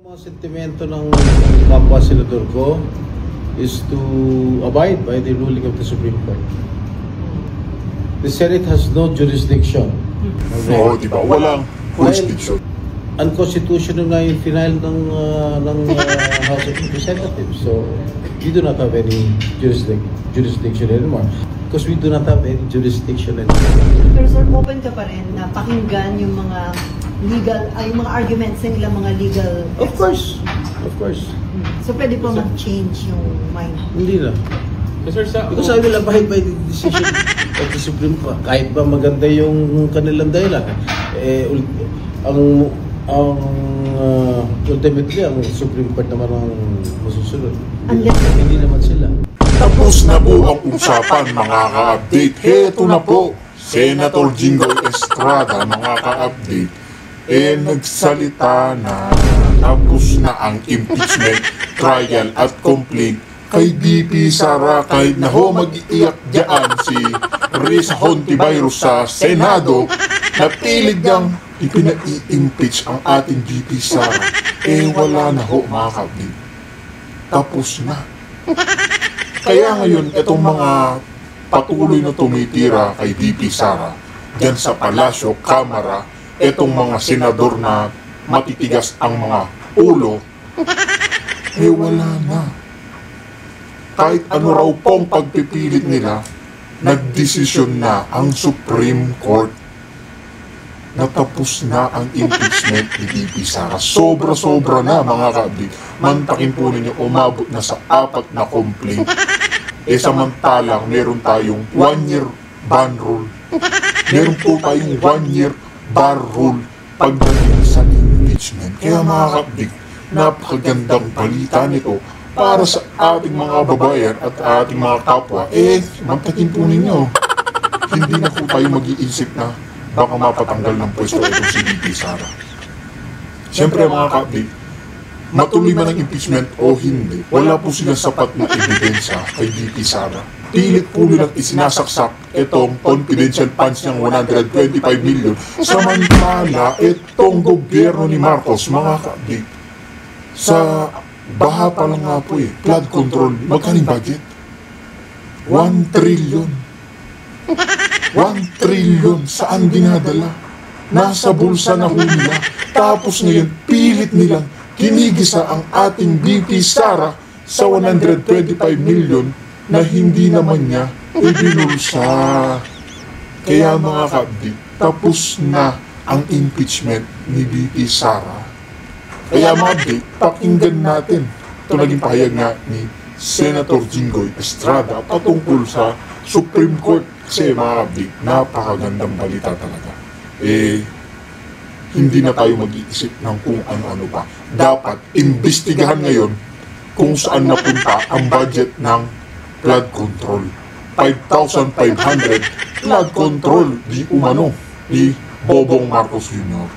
Mga sentimento ng kapwa senador ko is to abide by the ruling of the Supreme Court. The Senate has no jurisdiction. Oo, di ba? Walang jurisdiction. Unconstitutional nga yung final ng House of Representatives. So, we do not have any jurisdiction anymore. Because we do not have any jurisdiction anymore. Pero sir, open ka pa rin na pakinggan yung mga yung mga arguments ng ilang mga legal... Of course. Of course. So, pwede pa mag-change yung mind? Hindi na. Because I will abide by the decision of the Supreme Court. Kahit ba maganda yung kanilang dahilan. Ultimately, ang Supreme Court naman ang masusunod. Hindi naman sila. Tapos na po ang usapan, mga ka-update. Heto na po, Senator Jinggoy Estrada, mga ka-update. Nagsalita na tapos na ang impeachment trial at complaint kay VP Sara. Kahit na ho mag-iiyak dyan si Risa Hontiveros sa Senado, napilig niyang ipina-i-impeach ang ating VP Sara. Wala na ho, mga ka-update. Tapos na. Kaya ngayon, itong mga patuloy na tumitira kay VP Sara dyan sa Palasyo, Kamara, itong mga senador na matitigas ang mga ulo, wala na. Kahit ano raw pong pagpipilit nila, nagdesisyon na ang Supreme Court. Natapos na ang impeachment ni VP Sara. Sobra-sobra na, mga kabig. Mantakin po ninyo, umabot na sa 4 na complaint. Samantalang meron tayong 1-year ban rule. Meron po tayong 1-year bar rule pagdating sa impeachment. Kaya mga kabig, napakagandang balita nito para sa ating mga babayan at ating mga kapwa. Mantakin po ninyo. Hindi na po tayo mag-iisip na baka mapatanggal ng pwesto itong si VP Sara. Siyempre mga kabig, matuloy man ang impeachment o hindi, wala po silang sapat na ebidensya kay VP Sara. Pilit po nilang isinasaksak itong confidential funds ng 125 million. Samantala, itong gobyerno ni Marcos, mga kabig, sa baha pa lang nga po flood control, magkano yung budget? 1 trillion. 1 trillion, saan dinadala? Nasa bulsa na ho nila. Tapos ngayon, pilit nilang kinigisa ang ating VP Sara sa 125 million na hindi naman niya ibinulsa. Kaya mga kabig, tapos na ang impeachment ni VP Sara. Kaya mga kabig, pakinggan natin. Ito naging pahayag nga ni Senator Jinggoy Estrada patungkol sa Supreme Court. Kasi mga kabig, napakagandang balita talaga. Hindi na tayo mag-iisip ng kung ano-ano pa. Dapat imbestigahan ngayon kung saan napunta ang budget ng flood control. 5,500 flood control di umano ni Bobong Marcos Jr.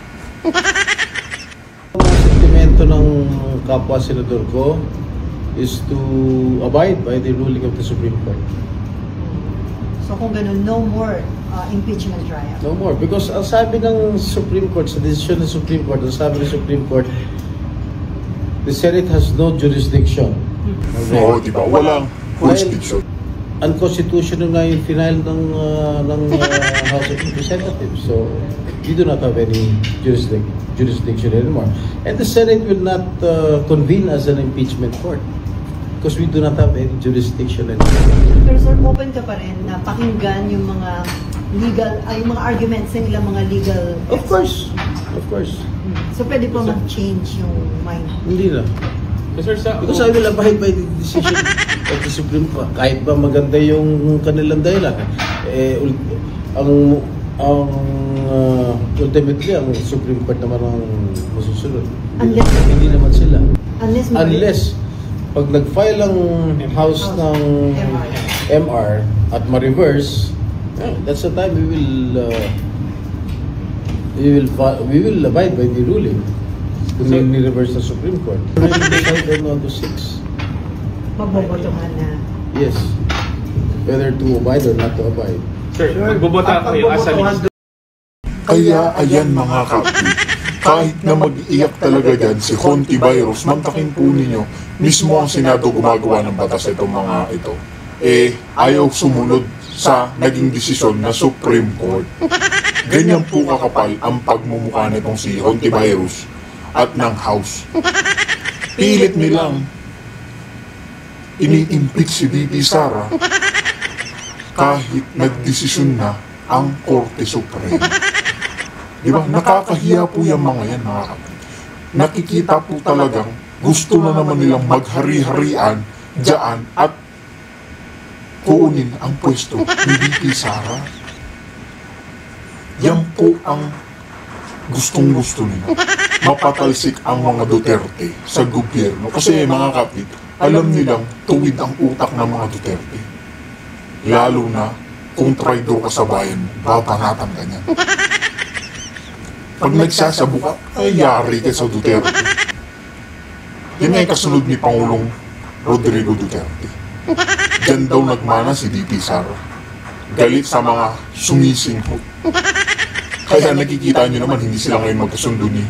Mga sentimento ng kapwa senador ko is to abide by the ruling of the Supreme Court. So kung ganun, no more impeachment trial? No more. Because ang sabi ng Supreme Court, sa desisyon ng Supreme Court, ang sabi ng Supreme Court, the Senate has no jurisdiction. Oo, di ba? Walang jurisdiction. Unconstitutional nga yung final ng House of Representatives. So, we do not have any jurisdiction anymore. And the Senate will not convene as an impeachment court. Because we do not have any jurisdiction anymore. Pero sir, open ka pa rin na pakinggan yung mga yung mga arguments ng ilang mga legal... Of course. Of course. So, pwede pa mag-change yung mind? Hindi na. Because I will abide by the decision of the Supreme Court. Kahit ba maganda yung kanilang dahilan. Ultimately, ang Supreme Court naman ang masusunod. Hindi naman sila. Unless pag nag-file ang House ng MR at ma-reverse, that's the time we will abide by the ruling. Kung ni-reverse sa Supreme Court. Decide on to 6. Magbobotohan na. Yes. Whether to abide or not to abide. Sir, magbobota kayo as a list. Kaya ayan mga kapatid, Kahit na mag-iyak talaga dyan si Hontiveros, mantakin po ninyo, mismo ang Senado gumagawa ng batas itong mga ito, ayaw sumunod sa naging desisyon na Supreme Court. Ganyan po kakapal ang pagmumukha nitong si Hontiveros at ng House. Pilit nilang ini-impeach si VP Sara kahit nagdesisyon na ang Korte Suprema. Diba? Nakakahiya po yung mga yan, mga kapatid. Nakikita po talagang gusto na naman nilang maghari-harian dyan at kuunin ang pwesto ni VP Sara. Yan po ang gustong-gusto nila. Mapatalsik ang mga Duterte sa gobyerno. Kasi mga kapatid, alam nilang tuwid ang utak ng mga Duterte. Lalo na kung traidor ka sa bayan mo, babanatan ka niyan. Pag nagsasabu ka, ay yari ka sa Duterte. Yan ay kasunod ni Pangulong Rodrigo Duterte. Diyan daw nagmana si VP Sara. Galit sa mga sumisingkot. Kaya nakikita nyo naman, hindi sila ngayon magkasundo ni...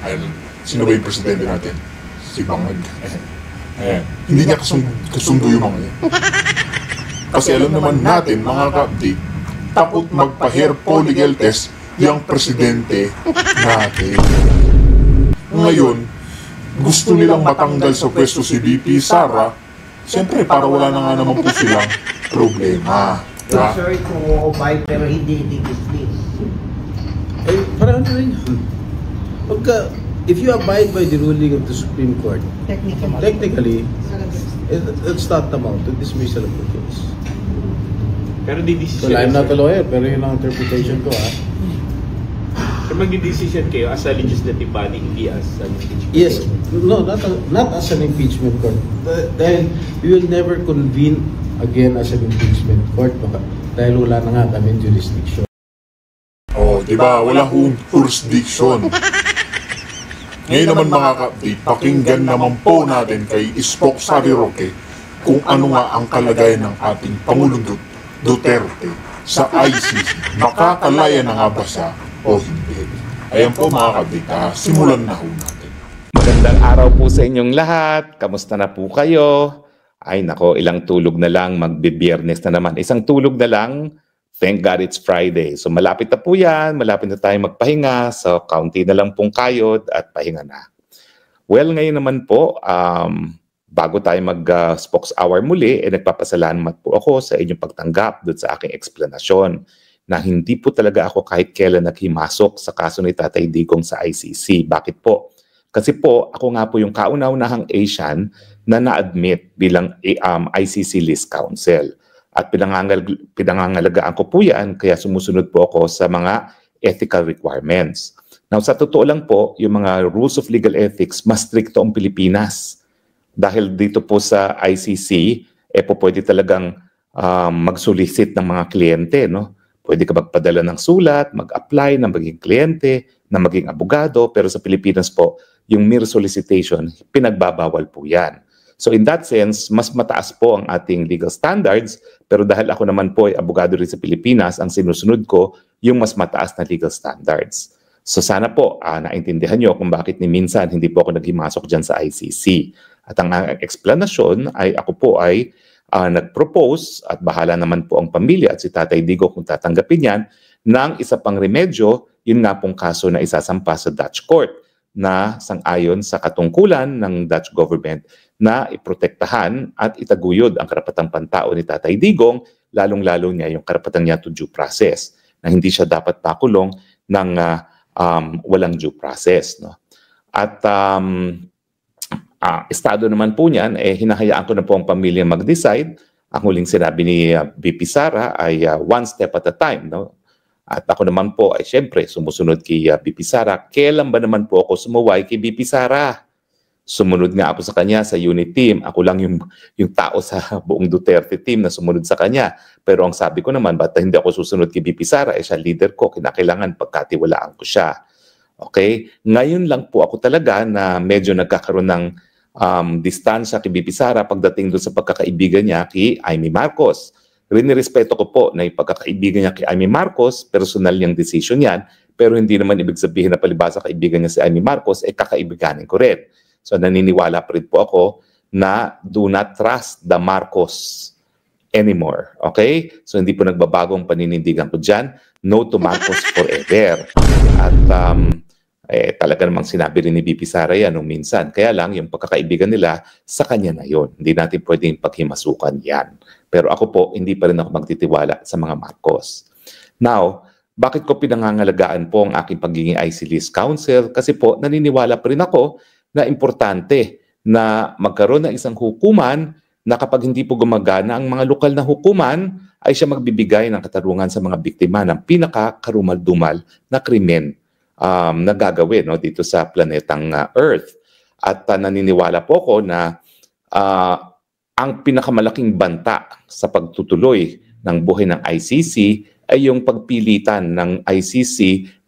Ayun, sino ba yung presidente natin? Si Bangag. Ayan. Hindi niya kasundo yung mga yan. Kasi alam naman natin, mga kapdi, takot magpa-hair polygal test yung presidente natin. Ngayon, gusto nilang matanggal sa pwesto si VP Sara, siyempre para wala na nga naman po silang problema. Diba? Sorry kung obay pero hindi i-dismiss. Parang ano rin yun. Pagka, if you abide by the ruling of the Supreme Court, technically, it's not amount to dismissal of the case. Pero di-decision. So, I'm not a lawyer, pero yun ang interpretation ko, ha? So, mag-decision kayo as a legislative body, hindi as an impeachment. Yes, no, not as an impeachment court. Dahil we will never convene again as an impeachment court, dahil wala na nga kami jurisdiction. Oh, di ba? Wala hong jurisdiction. Ngayon naman mga kapdi, pakinggan naman po natin kay Spock Sari Roque kung ano nga ang kalagayan ng ating Pangulong Duterte sa ICC. Makakalaya na nga ba siya o hindi? Ayan po mga kapdi, simulan na ho natin. Magandang araw po sa inyong lahat. Kamusta na po kayo? Ay nako, ilang tulog na lang, magbe-Biyernes na naman. Isang tulog na lang, thank God it's Friday. So malapit na po yan, malapit na tayo magpahinga. So kaunti na lang pong kayod at pahinga na. Well, ngayon naman po, bago tayo mag-Spokes Hour muli, nagpapasalamat po ako sa inyong pagtanggap doon sa aking eksplanasyon na hindi po talaga ako kahit kailan naghimasok sa kaso ni Tatay Digong sa ICC. Bakit po? Kasi po, ako nga po yung kauna-unahang Asian na na-admit bilang ICC List Counsel. At pinangangalagaan ko po yan, kaya sumusunod po ako sa mga ethical requirements. Now, sa totoo lang po, yung mga rules of legal ethics, mas stricto ang Pilipinas. Dahil dito po sa ICC, po pwede talagang mag-solicit ng mga kliyente, no? Pwede ka magpadala ng sulat, mag-apply na maging kliyente, na maging abogado, pero sa Pilipinas po, yung mere solicitation, pinagbabawal po yan. So in that sense, mas mataas po ang ating legal standards, pero dahil ako naman po ay abogado rin sa Pilipinas, ang sinusunod ko, yung mas mataas na legal standards. So sana po, naintindihan nyo kung bakit ni minsan hindi po ako naghimasok dyan sa ICC. At ang explanation ay ako po ay nag-propose at bahala naman po ang pamilya at si Tatay Digo kung tatanggapin yan ng isa pang remedyo, yun nga pong kaso na isasampa sa Dutch court na sang-ayon sa katungkulan ng Dutch government na iprotektahan at itaguyod ang karapatang pantao ni Tatay Digong, lalong-lalo niya yung karapatan niya to due process, na hindi siya dapat pakulong ng walang due process. No? At estado naman po niyan, hinahayaan ko na po ang pamilya mag-decide. Ang huling sinabi ni VP Sara ay one step at a time. No? At ako naman po ay syempre sumusunod kay VP Sara. Kailan ba naman po ako sumuway kay VP Sara? Sumunod nga ako sa kanya sa unit team. Ako lang yung tao sa buong Duterte team na sumunod sa kanya. Pero ang sabi ko naman, ba't hindi ako susunod kay VP Sara? Siya leader ko, kinakailangan pagkatiwalaan ko siya. Okay? Ngayon lang po ako talaga na medyo nagkakaroon ng distansya kay VP Sara pagdating doon sa pagkakaibigan niya kay Amy Marcos. Rinirespeto ko po na yung pagkakaibigan niya kay Amy Marcos, personal niyang decision yan, pero hindi naman ibig sabihin na palibhasa kaibigan niya si Amy Marcos, kakaibiganin ko rin. So naniniwala pa rin po ako na do not trust the Marcos anymore. Okay? So hindi po nagbabagong paninindigan ko dyan. No to Marcos forever. At talaga namang sinabi rin ni BP Sara yan nung minsan. Kaya lang, yung pagkakaibigan nila, sa kanya na yon. Hindi natin pwedeng paghimasukan yan. Pero ako po, hindi pa rin ako magtitiwala sa mga Marcos. Now, bakit ko pinangangalagaan po ang aking pagiging IC List Counsel? Kasi po, naniniwala pa rin ako na importante na magkaroon ng isang hukuman na kapag hindi po gumagana ang mga lokal na hukuman, ay siya magbibigay ng katarungan sa mga biktima ng pinaka-karumal-dumal na krimen na gagawin dito sa planetang Earth. At naniniwala po ko na ang pinakamalaking banta sa pagtutuloy ng buhay ng ICC ay yung pagpilitan ng ICC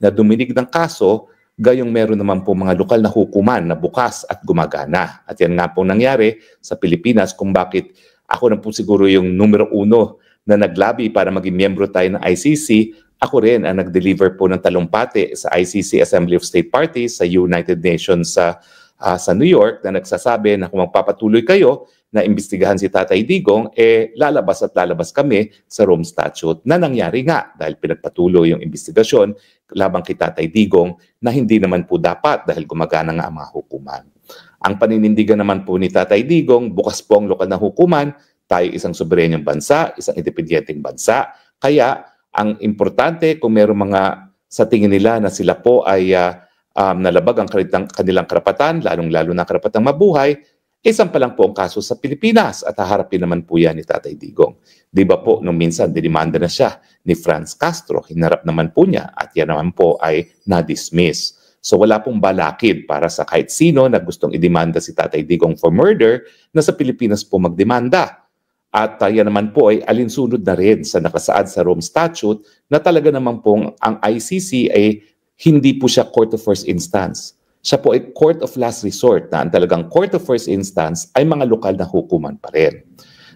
na duminig ng kaso gayong meron naman po mga lokal na hukuman na bukas at gumagana. At yan nga po nangyari sa Pilipinas kung bakit ako na po siguro yung numero 1 na naglabi para maging miyembro tayo ng ICC. Ako rin ang nag-deliver po ng talumpati sa ICC Assembly of State Parties sa United Nations sa New York na nagsasabi na kung magpapatuloy kayo na imbestigahan si Tatay Digong, lalabas at lalabas kami sa Rome Statute na nangyari nga dahil pinagpatuloy yung investigasyon labang kay Tatay Digong na hindi naman po dapat dahil gumagana nga ang mga hukuman. Ang paninindigan naman po ni Tatay Digong, bukas po ang lokal na hukuman, tayo isang soberenyong bansa, isang independenteng bansa. Kaya ang importante kung mayroong mga sa tingin nila na sila po ay nalabag ang kanilang karapatan, lalong-lalo na karapatang mabuhay, isang pa lang po ang kaso sa Pilipinas at haharapin naman po yan ni Tatay Digong. Di ba po, nung minsan, dinimanda na siya ni Franz Castro. Hinarap naman po niya at yan naman po ay na-dismiss. So wala pong balakid para sa kahit sino na gustong idemanda si Tatay Digong for murder na sa Pilipinas po magdemanda. At yan naman po ay alinsunod na rin sa nakasaad sa Rome Statute na talaga naman pong ang ICC ay hindi po siya court of first instance. Siya po ay court of last resort na ang talagang court of first instance ay mga lokal na hukuman pa rin.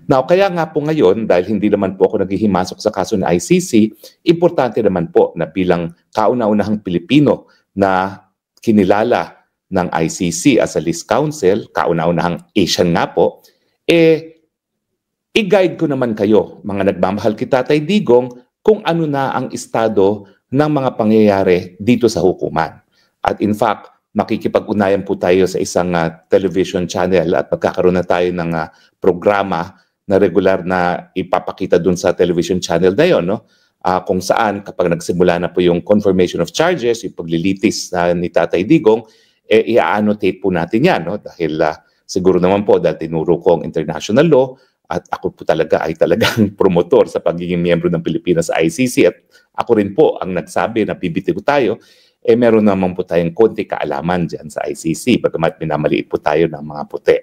Now, kaya nga po ngayon, dahil hindi naman po ako naghihimasok sa kaso ng ICC, importante naman po na bilang kauna-unahang Pilipino na kinilala ng ICC as a list counsel, kauna-unahang Asian nga po, i-guide ko naman kayo, mga nagmamahal kay Tatay Digong, kung ano na ang estado ng mga pangyayari dito sa hukuman. At in fact, makikipag-unayan po tayo sa isang television channel at magkakaroon na tayo ng programa na regular na ipapakita dun sa television channel na yun, no? Kung saan kapag nagsimula na po yung confirmation of charges, yung paglilitis ni Tatay Digong, i-annotate po natin yan, no? Dahil siguro naman po dahil tinuro ko ang international law at ako po talaga ay talagang promotor sa pagiging miyembro ng Pilipinas sa ICC at ako rin po ang nagsabi na bibitiw tayo, meron naman po tayong konti kaalaman dyan sa ICC, bagamat minamaliit po tayo ng mga puti.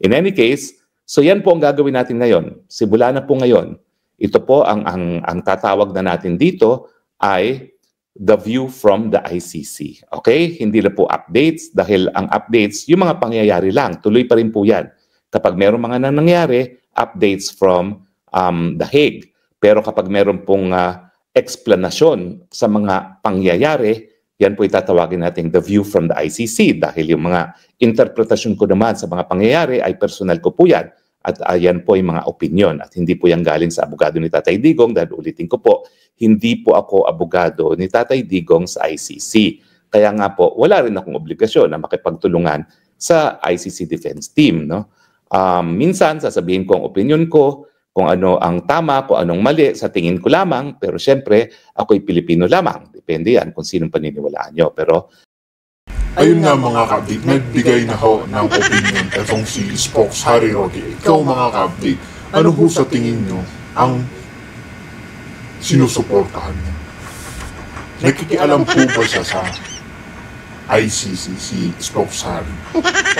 In any case, so yan po ang gagawin natin ngayon. Simula na po ngayon, ito po ang tatawag na natin dito ay the view from the ICC. Okay? Hindi na po updates dahil ang updates, yung mga pangyayari lang, tuloy pa rin po yan. Kapag meron mga nangyari, updates from The Hague. Pero kapag meron pong explanasyon sa mga pangyayari, yan po itatawagin natin the view from the ICC dahil yung mga interpretasyon ko naman sa mga pangyayari ay personal ko po yan at yan po yung mga opinion at hindi po yan galing sa abogado ni Tatay Digong dahil ulitin ko po, hindi po ako abogado ni Tatay Digong sa ICC. Kaya nga po, wala rin akong obligasyon na makipagtulungan sa ICC Defense Team. No? Minsan, sasabihin ko ang opinion ko, kung ano ang tama, kung anong mali, sa tingin ko lamang. Pero syempre, ako'y Pilipino lamang. Depende yan kung sinong paniniwalaan nyo. Pero ayun nga mga kabit, nagbigay na ho ng opinion itong si Spokes Harry Roque. Ikaw mga kabit, ano ho sa tingin nyo ang sinusuportahan niya? Nakikialam po ba siya sa ICC, si Spokes Harry?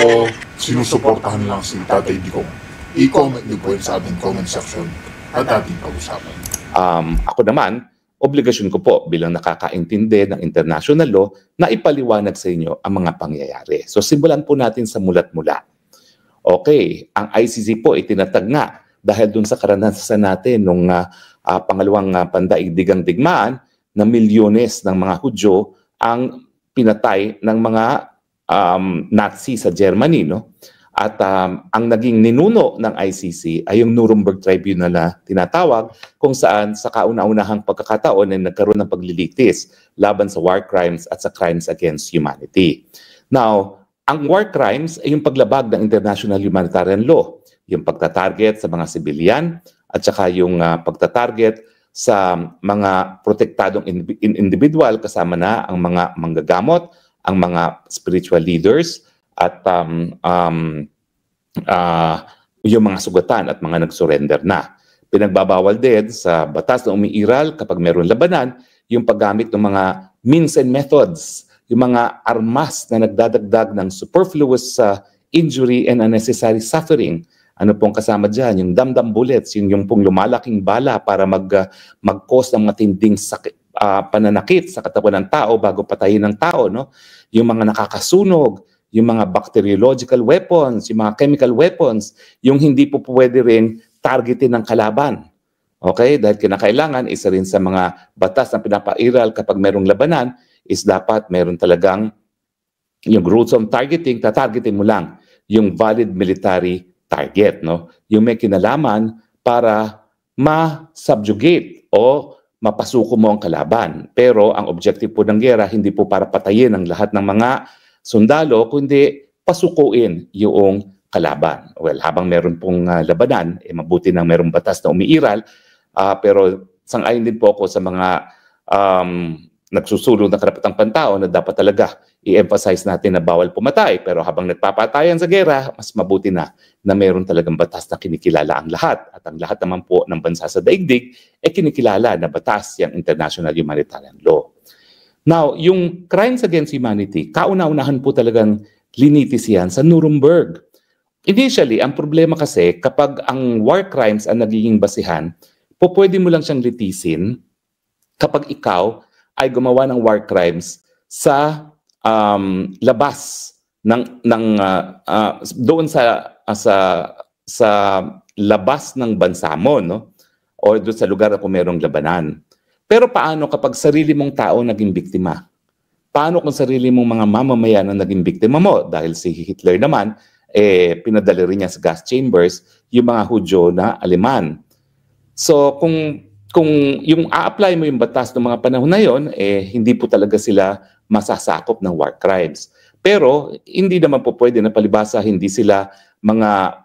O sinusuportahan lang si Tatay Digong? I-comment niyo po sa ating comment section at ating pag-usapan. Ako naman, obligasyon ko po bilang nakakaintindi ng international law na ipaliwanag sa inyo ang mga pangyayari. So simulan po natin sa mulat-mula. Okay, ang ICC po itinatag nga dahil dun sa karanasan natin nung pangalawang pandaigdigang digmaan na milyones ng mga Hudyo ang pinatay ng mga Nazi sa Germany, no? At ang naging ninuno ng ICC ay yung Nuremberg Tribunal na tinatawag, kung saan sa kauna-unahang pagkakataon ay nagkaroon ng paglilitis laban sa war crimes at sa crimes against humanity. Now, ang war crimes ay yung paglabag ng international humanitarian law, yung pagtatarget sa mga sibilyan at saka yung pagtatarget sa mga protektadong individual, kasama na ang mga manggagamot, ang mga spiritual leaders, at yung mga sugatan at mga nag-surrender na. Pinagbabawal din sa batas na umiiral kapag meron labanan yung paggamit ng mga means and methods, yung mga armas na nagdadagdag ng superfluous injury and unnecessary suffering. Ano pong kasama dyan? Yung dam-dam bullets, yung pong lumalaking bala para mag-cause ng matinding pananakit sa katawan ng tao bago patayin ng tao, no? Yung mga nakakasunog, yung mga bacteriological weapons, yung mga chemical weapons, yung hindi po pwede rin targetin ng kalaban. Okay? Dahil kinakailangan, isa rin sa mga batas na pinapairal kapag merong labanan, is dapat meron talagang yung rules of targeting, tatargetin mo lang yung valid military target, no? Yung may kinalaman para ma-subjugate o mapasuko mo ang kalaban. Pero ang objective po ng gera, hindi po para patayin ang lahat ng mga sundalo, kundi pasukuin yung kalaban. Well, habang meron pong labanan, mabuti nang merong batas na umiiral, pero sang-ayon din po ako sa mga nagsusulong ng karapatang pantao na dapat talaga i-emphasize natin na bawal pumatay. Pero habang nagpapatayan sa gera, mas mabuti na meron talagang batas na kinikilala ang lahat. At ang lahat naman po ng bansa sa daigdig kinikilala na batas yung international humanitarian law. Now, yung crimes against humanity, kauna-unahan po talagang linitis yan sa Nuremberg. Initially, ang problema kasi kapag ang war crimes ang nagiging basihan, pwede mo lang siyang litisin kapag ikaw ay gumawa ng war crimes sa labas doon sa labas ng bansa mo, no? O doon sa lugar na kung merong labanan. Pero paano kapag sarili mong tao naging biktima? Paano kung sarili mong mga mamamayan ang naging biktima mo? Dahil si Hitler naman, pinadala rin niya sa gas chambers yung mga Hudyo na Aleman. So kung yung a-apply mo yung batas ng mga panahon na yon, hindi po talaga sila masasakop ng war crimes. Pero hindi naman po pwede na palibasa, hindi sila mga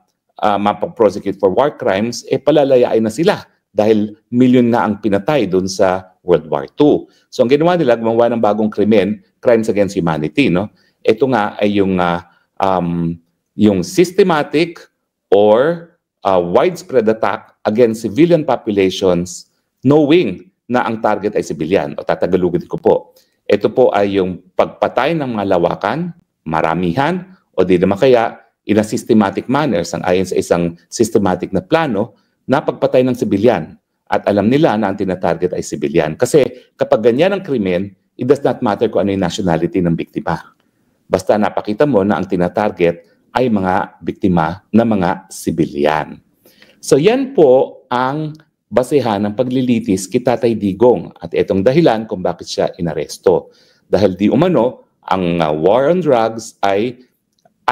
mapaprosecute for war crimes, palalayain na sila. Dahil milyon na ang pinatay doon sa World War II. So ang ginawa nila, gumawa ng bagong krimen, crimes against humanity, no? Ito nga ay yung systematic or widespread attack against civilian populations, knowing na ang target ay civilian. O tatagalugin ko po. Ito po ay yung pagpatay ng mga lawakan, maramihan, o di naman kaya in a systematic manner, sang-ayon sa isang systematic na plano, na pagpatay ng sibilyan. At alam nila na ang tinatarget ay sibilyan. Kasi kapag ganyan ang krimen, it does not matter kung ano yung nationality ng biktima. Basta napakita mo na ang tinatarget ay mga biktima na mga sibilyan. So yan po ang basehan ng paglilitis kay Tatay Digong. At itong dahilan kung bakit siya inaresto. Dahil di umano, ang war on drugs ay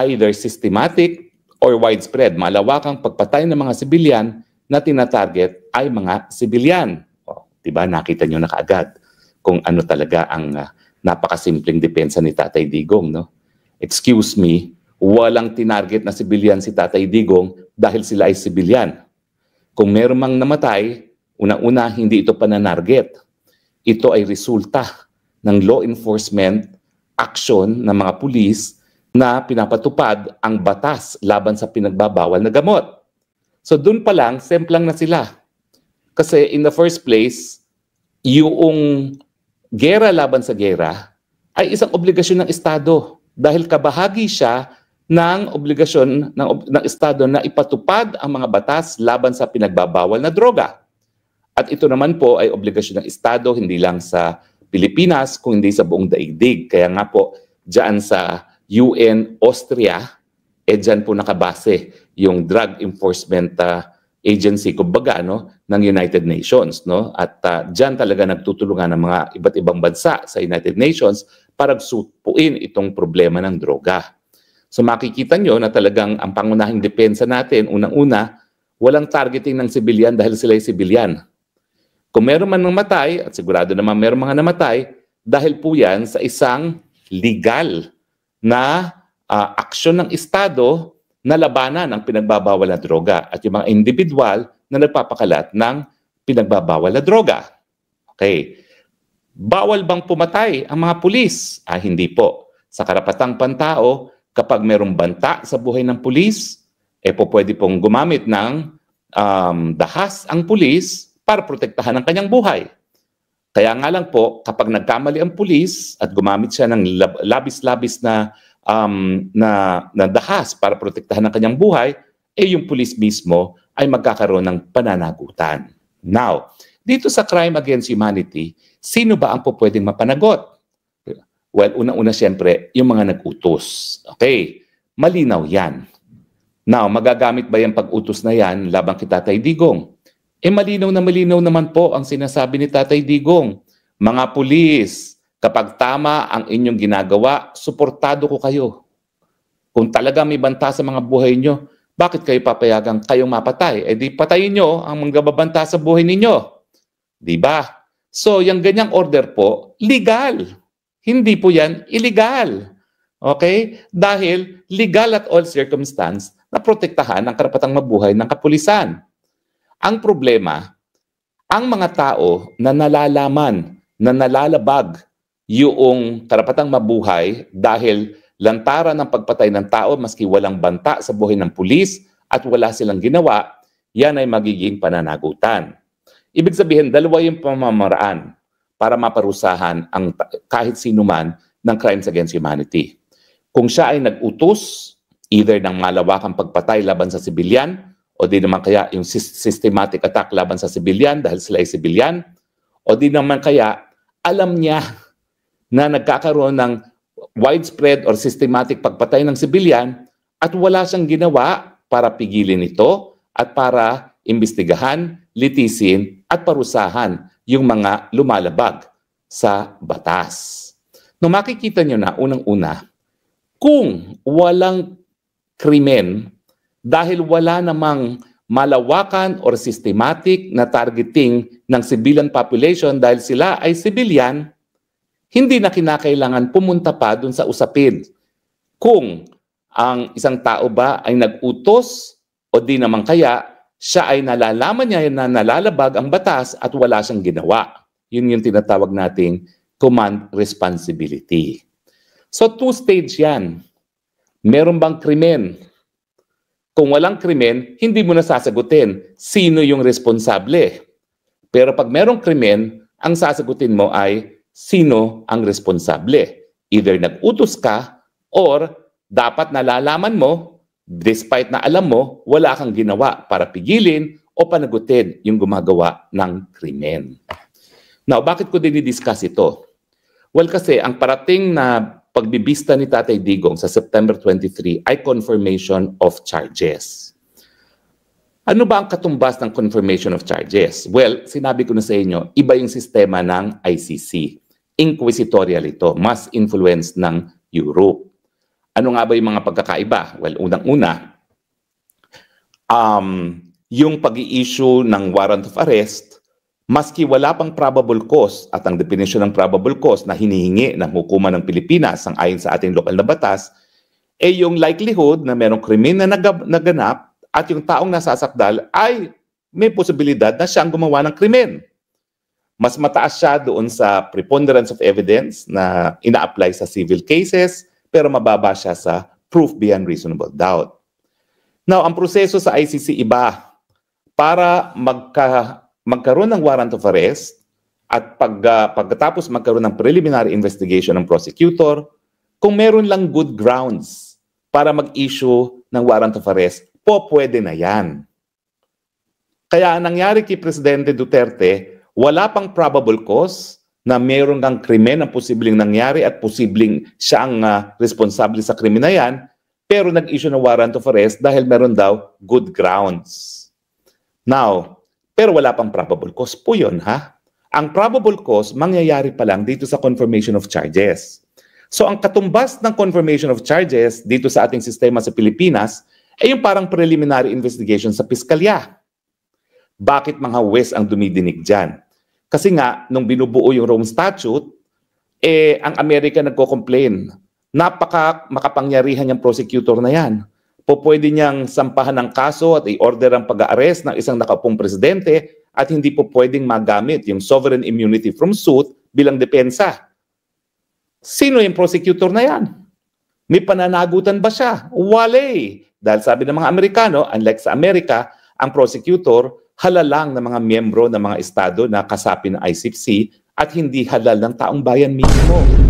either systematic or widespread. Malawakang pagpatay ng mga sibilyan na tinatarget ay mga sibilyan. O, diba? Nakita nyo na kaagad kung ano talaga ang napakasimpleng depensa ni Tatay Digong. No? Excuse me, walang tinarget na sibilyan si Tatay Digong dahil sila ay sibilyan. Kung meron mang namatay, una-una hindi ito pananarget. Ito ay resulta ng law enforcement action ng mga pulis na pinapatupad ang batas laban sa pinagbabawal na gamot. So doon pa lang, semplang na sila. Kasi in the first place, yung gera laban sa gera ay isang obligasyon ng Estado. Dahil kabahagi siya ng obligasyon ng Estado na ipatupad ang mga batas laban sa pinagbabawal na droga. At ito naman po ay obligasyon ng Estado, hindi lang sa Pilipinas, kung hindi sa buong daigdig. Kaya nga po, dyan sa UN Austria, dyan po nakabase yung Drug Enforcement agency, kumbaga, no, ng United Nations, no? At diyan talaga nagtutulungan ng mga iba't ibang bansa sa United Nations para supuin itong problema ng droga. So makikita nyo na talagang ang pangunahing depensa natin, unang-una, walang targeting ng sibilyan dahil sila ay sibilyan. Kung meron man namatay, at sigurado naman meron mga namatay, dahil po yan sa isang legal na aksyon ng Estado na labanan ang pinagbabawal na droga at yung mga individual na nagpapakalat ng pinagbabawal na droga. Okay. Bawal bang pumatay ang mga pulis? Hindi po. Sa karapatang pantao, kapag merong banta sa buhay ng pulis, pwede pong gumamit ng dahas ang pulis para protektahan ang kanyang buhay. Kaya nga lang po, kapag nagkamali ang pulis at gumamit siya ng labis-labis na dahas para protektahan ang kanyang buhay, yung pulis mismo ay magkakaroon ng pananagutan. Now, dito sa crime against humanity, sino ba ang pwedeng mapanagot? Well, unang-una siyempre, yung mga nag-utos. Okay, malinaw yan. Now, magagamit ba yung pag-utos na yan labang kay Tatay Digong? Malinaw naman po ang sinasabi ni Tatay Digong. Mga pulis, kapag tama ang inyong ginagawa, suportado ko kayo. Kung talaga may banta sa mga buhay nyo, bakit kayo papayagang kayong mapatay? Di patayin nyo ang mga babanta sa buhay ninyo. Di ba? So, yung ganyang order po, legal. Hindi po yan illegal. Okay? Dahil legal at all circumstance na protektahan ang karapatang mabuhay ng kapulisan. Ang problema, ang mga tao na nalalaman, na nalalabag yung karapatang mabuhay dahil lantaran ng pagpatay ng tao maski walang banta sa buhay ng pulis at wala silang ginawa, yan ay magiging pananagutan. Ibig sabihin, dalawa yung pamamaraan para maparusahan ang kahit sino man ng crimes against humanity. Kung siya ay nag-utos, either ng malawakang pagpatay laban sa sibilyan, o di naman kaya yung systematic attack laban sa sibilyan dahil sila ay sibilyan, o di naman kaya alam niya na nagkakaroon ng widespread or systematic pagpatay ng sibilyan at wala siyang ginawa para pigilin ito at para imbestigahan, litisin at parusahan yung mga lumalabag sa batas. No, makikita nyo na unang-una, kung walang krimen dahil wala namang malawakan or systematic na targeting ng civilian population dahil sila ay civilian, hindi na kinakailangan pumunta pa dun sa usapin. Kung ang isang tao ba ay nag-utos o di naman kaya siya ay nalalaman niya na nalalabag ang batas at wala siyang ginawa. Yun yung tinatawag nating command responsibility. So two-stage yan. Meron bang krimen? Kung walang krimen, hindi mo na sasagutin sino yung responsable. Pero pag merong krimen, ang sasagutin mo ay sino ang responsable. Either nag-utos ka or dapat nalalaman mo, despite na alam mo, wala kang ginawa para pigilin o panagutin yung gumagawa ng krimen. Now, bakit ko dinidiscuss ito? Well, kasi ang parating na pagbibista ni Tatay Digong sa September 23 ay confirmation of charges. Ano ba ang katumbas ng confirmation of charges? Well, sinabi ko na sa inyo, iba yung sistema ng ICC. Inquisitorial ito, mas influence ng Europe. Ano nga ba yung mga pagkakaiba? Well, unang-una, yung pag-i-issue ng warrant of arrest, maski wala pang probable cause at ang definition ng probable cause na hinihingi ng hukuman ng Pilipinas ang ayon sa ating lokal na batas, yung likelihood na merong krimen na naganap at yung taong nasasakdal ay may posibilidad na siyang gumawa ng krimen. Mas mataas siya doon sa preponderance of evidence na ina-apply sa civil cases, pero mababa siya sa proof beyond reasonable doubt. Now, ang proseso sa ICC iba. Para magkaroon ng warrant of arrest at pagkatapos magkaroon ng preliminary investigation ng prosecutor, kung meron lang good grounds para mag-issue ng warrant of arrest, pwede na yan. Kaya nangyari kay Presidente Duterte, wala pang probable cause na mayroon kang krimen na posibleng nangyari at posibleng siya ang responsable sa krimen na yan, pero nag-issue ng warrant of arrest dahil meron daw good grounds. Now, pero wala pang probable cause po yun, ha? Ang probable cause, mangyayari pa lang dito sa confirmation of charges. So ang katumbas ng confirmation of charges dito sa ating sistema sa Pilipinas ay yung parang preliminary investigation sa piskalya. Bakit mga huwes ang dumidinig dyan? Kasi nga, nung binubuo yung Rome Statute, ang Amerika nagko-complain. Makapangyarihan yung prosecutor na yan. Pwede niyang sampahan ng kaso at i-order ang pag-arrest ng isang nakaupong presidente at hindi po pwedeng magamit yung sovereign immunity from suit bilang depensa. Sino yung prosecutor na yan? May pananagutan ba siya? Wale! Dahil sabi ng mga Amerikano, unlike sa Amerika, ang prosecutor halal lang ng mga miyembro ng mga estado na kasapi ng ICC at hindi halal ng taong bayan mismo.